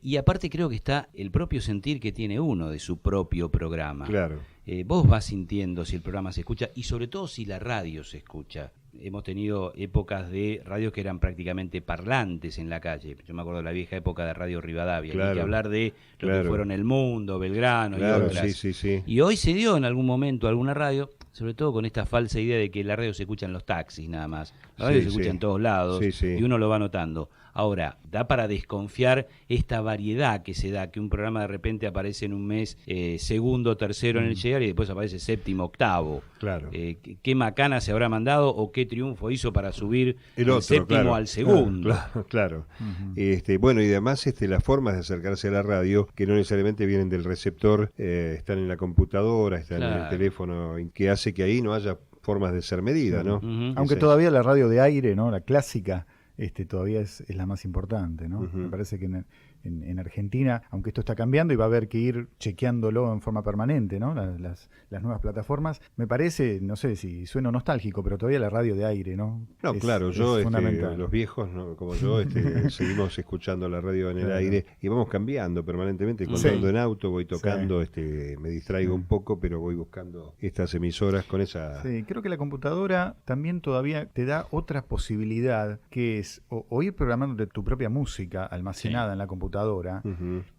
Y aparte creo que está el propio sentir que tiene uno de su propio programa. Claro. Vos vas sintiendo si el programa se escucha y sobre todo si la radio se escucha. Hemos tenido épocas de radios que eran prácticamente parlantes en la calle. Yo me acuerdo de la vieja época de Radio Rivadavia. Hay que hablar de lo que fueron El Mundo, Belgrano y otras. Sí. Y hoy se dio en algún momento alguna radio, sobre todo con esta falsa idea de que la radio se escucha en los taxis nada más. La radio se escucha en todos lados y uno lo va notando. Ahora, da para desconfiar esta variedad que se da, que un programa de repente aparece en un mes segundo, tercero en el llegar y después aparece séptimo, octavo. Claro. ¿Qué macana se habrá mandado o qué triunfo hizo para subir el otro, séptimo al segundo? Claro. Bueno, y además las formas de acercarse a la radio, que no necesariamente vienen del receptor, están en la computadora, están en el teléfono, que hace que ahí no haya formas de ser medida, ¿no? Aunque todavía la radio de aire, ¿no? La clásica, todavía es la más importante, ¿no? Me parece que en Argentina, aunque esto está cambiando y va a haber que ir chequeándolo en forma permanente, ¿no? Las nuevas plataformas, me parece, no sé si sueno nostálgico, pero todavía la radio de aire, ¿no? No, claro, los viejos, ¿no? Como yo, seguimos escuchando la radio en el aire y vamos cambiando permanentemente. Cuando ando en auto voy tocando, me distraigo un poco, pero voy buscando estas emisoras con esa... Sí, creo que la computadora también todavía te da otra posibilidad, que es o ir programando tu propia música almacenada en la computadora,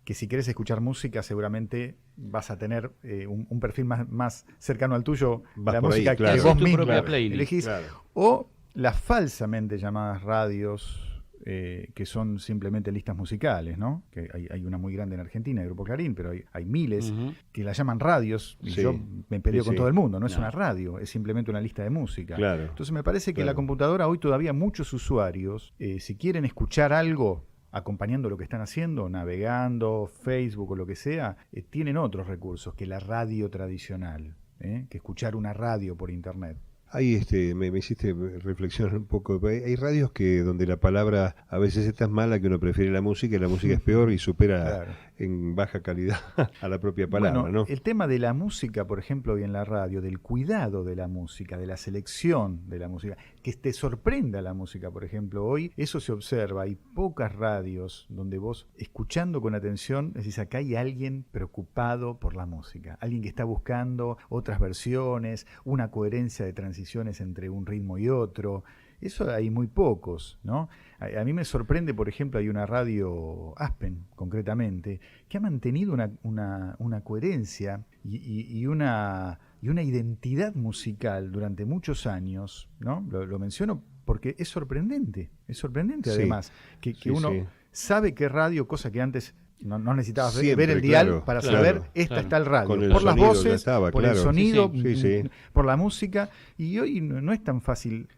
que si quieres escuchar música seguramente vas a tener un perfil más cercano al tuyo, la música ahí, que vos mismo elegís, o las falsamente llamadas radios que son simplemente listas musicales, ¿no? Que hay una muy grande en Argentina, el Grupo Clarín, pero hay miles que la llaman radios, y Sí. yo me peleo Sí, con sí. todo el mundo, no es No. una radio, es simplemente una lista de música. Claro. Entonces me parece que Claro. la computadora hoy todavía muchos usuarios, si quieren escuchar algo acompañando lo que están haciendo, navegando, Facebook o lo que sea, tienen otros recursos que la radio tradicional, que escuchar una radio por internet. Ahí me hiciste reflexionar un poco. Hay radios que donde la palabra a veces es tan mala que uno prefiere la música y la música es peor y supera Claro. en baja calidad a la propia palabra, Bueno, ¿no? el tema de la música, por ejemplo, hoy en la radio, del cuidado de la música, de la selección de la música, que te sorprenda la música, por ejemplo, hoy eso se observa. Hay pocas radios donde vos, escuchando con atención, decís, acá hay alguien preocupado por la música, alguien que está buscando otras versiones, una coherencia de transiciones entre un ritmo y otro. Eso hay muy pocos, ¿no? A mí me sorprende, por ejemplo, hay una radio, Aspen concretamente, que ha mantenido una coherencia y una identidad musical durante muchos años, ¿no? Lo menciono porque es sorprendente Sí. además, que Sí, uno sí. sabe qué radio, cosa que antes no necesitabas Siempre, ver el dial claro, para claro, saber, esta claro. está el radio, Con el por las sonido ya voces, estaba, por el claro. sonido, Sí, sí. por la música, y hoy no es tan fácil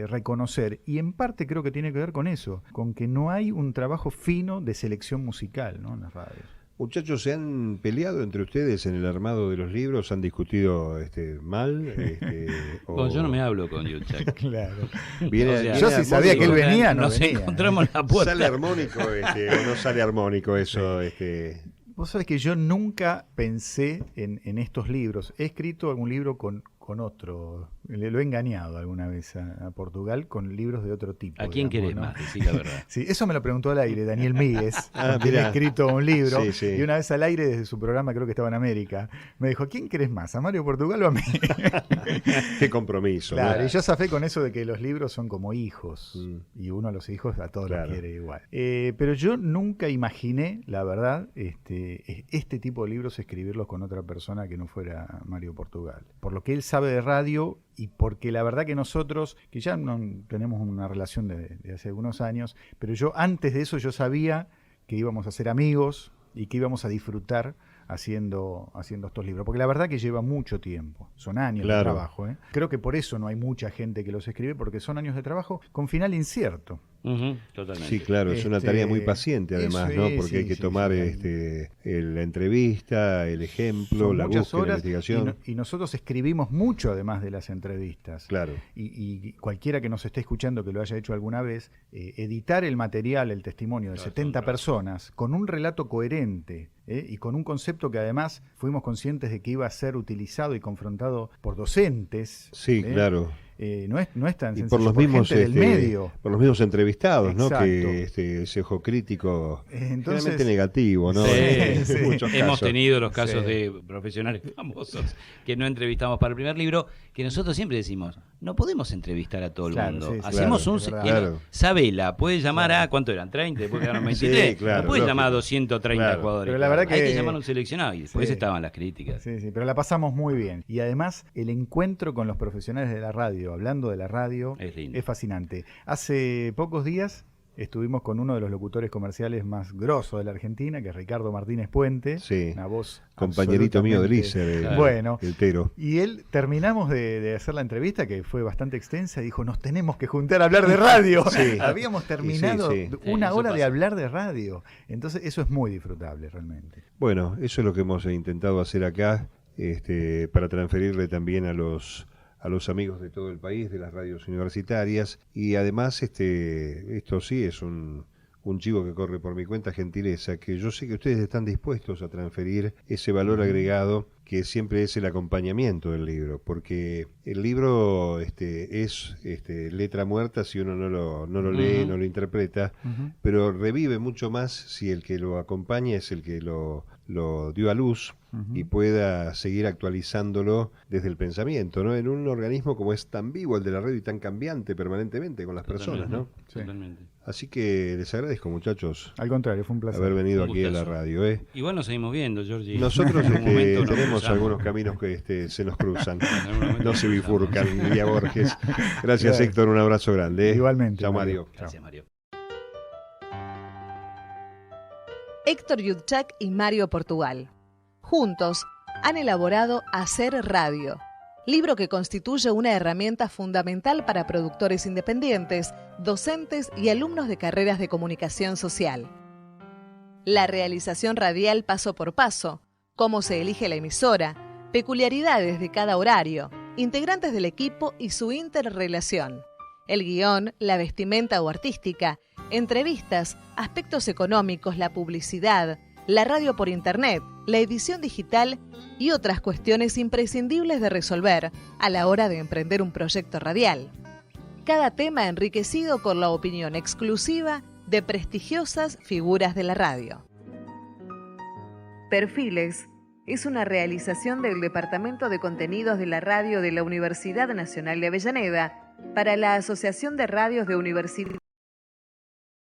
reconocer, y en parte creo que tiene que ver con eso, con que no hay un trabajo fino de selección musical, ¿no?, en las radios. Muchachos, ¿se han peleado entre ustedes en el armado de los libros? ¿Han discutido mal? Yo no me hablo con Yuchak. Claro. Viene, O sea, viene yo si sabía que él armónico. venía, no nos venía. encontramos en la puerta. ¿Sale armónico o no sale armónico eso? Vos sabés que yo nunca pensé en estos libros. He escrito algún libro con otro. Lo he engañado alguna vez a Portugal con libros de otro tipo. ¿A quién digamos, querés ¿no? más? Decí la verdad. Sí, eso me lo preguntó al aire Daniel Míguez, Ah, con quien he mirá. escrito un libro. Sí, sí. Y una vez al aire, desde su programa, creo que estaba en América, me dijo, ¿quién querés más, a Mario Portugal o a mí? Qué compromiso. Claro, ¿no? y yo zafé con eso de que los libros son como hijos, Mm. y uno a los hijos a todos Claro. los quiere igual. Pero yo nunca imaginé, la verdad, este tipo de libros escribirlos con otra persona que no fuera Mario Portugal. Por lo que él sabe de radio y porque la verdad que nosotros, que ya no tenemos una relación de hace algunos años, pero yo antes de eso yo sabía que íbamos a ser amigos y que íbamos a disfrutar haciendo estos libros, porque la verdad que lleva mucho tiempo, son años Claro. de trabajo, ¿eh? Creo que por eso no hay mucha gente que los escribe, porque son años de trabajo con final incierto. Ujú, totalmente. Sí, claro, es una tarea muy paciente además, eso ¿no? es, Porque hay que sí, tomar sí. la entrevista, el ejemplo, Son la muchas búsqueda, la horas investigación. y nosotros escribimos mucho además de las entrevistas. Claro. Y cualquiera que nos esté escuchando que lo haya hecho alguna vez, editar el material, el testimonio de Claro, 70 son personas con un relato coherente y con un concepto que además fuimos conscientes de que iba a ser utilizado y confrontado por docentes. Sí, claro. No es tan Y sencillo, por los mismos gente del medio. por los mismos entrevistados, ¿no? Exacto. Que ese ojo crítico Entonces- generalmente negativo, ¿no? Sí, En sí. muchos Hemos casos. tenido los casos Sí. de profesionales famosos que no entrevistamos para el primer libro, que nosotros siempre decimos, no podemos entrevistar a todo el Claro, mundo. sí, sí, Hacemos claro, un... es verdad. Claro. Sabela, puede llamar a... ¿Cuánto eran? ¿30? Después quedaron 23. Sí, claro, no puede lógico. llamar a 230 Claro. jugadores. Pero la verdad Hay que- que llamar a un seleccionado y después Sí. estaban las críticas. Sí, sí, pero la pasamos muy bien. Y además, el encuentro con los profesionales de la radio, hablando de la radio, Es lindo. es fascinante. Hace pocos días estuvimos con uno de los locutores comerciales más grosos de la Argentina, que es Ricardo Martínez Puente, Sí. una voz Compañerito mío de absolutamente- Lícer, Claro. Bueno, el Tero. y él, terminamos de hacer la entrevista, que fue bastante extensa, y dijo, nos tenemos que juntar a hablar de radio. Sí. Habíamos terminado Sí, sí. una Eso hora de pasa. hablar de radio. Entonces, eso es muy disfrutable realmente. Bueno, eso es lo que hemos intentado hacer acá, para transferirle también a los amigos de todo el país, de las radios universitarias, y además esto sí es un chivo que corre por mi cuenta, gentileza, que yo sé que ustedes están dispuestos a transferir ese valor agregado que siempre es el acompañamiento del libro, porque el libro es letra muerta si uno no lo lee, no lo interpreta, pero revive mucho más si el que lo acompaña es el que lo dio a luz y pueda seguir actualizándolo desde el pensamiento, ¿no? En un organismo como es tan vivo el de la radio y tan cambiante permanentemente con las personas, ¿no? Sí. Totalmente. Así que les agradezco, muchachos, Al contrario, fue un placer. haber venido Un aquí a la gustazo. radio, ¿eh? Igual nos seguimos viendo, Georgie. Nosotros En algún momento nos tenemos cruzamos. algunos caminos que se nos cruzan, En algún momento no nos se bifurcan, cruzamos. diría Borges. Gracias, Claro. Héctor, un abrazo grande. ¿eh? Igualmente, Chao, Mario. Mario. Gracias, Mario. Héctor Yudchak y Mario Portugal. Juntos han elaborado Hacer Radio, libro que constituye una herramienta fundamental para productores independientes, docentes y alumnos de carreras de comunicación social. La realización radial paso por paso, cómo se elige la emisora, peculiaridades de cada horario, integrantes del equipo y su interrelación, el guión, la vestimenta o artística, entrevistas, aspectos económicos, la publicidad, la radio por internet, la edición digital y otras cuestiones imprescindibles de resolver a la hora de emprender un proyecto radial. Cada tema enriquecido por la opinión exclusiva de prestigiosas figuras de la radio. Perfiles es una realización del Departamento de Contenidos de la Radio de la Universidad Nacional de Avellaneda para la Asociación de Radios de Universidad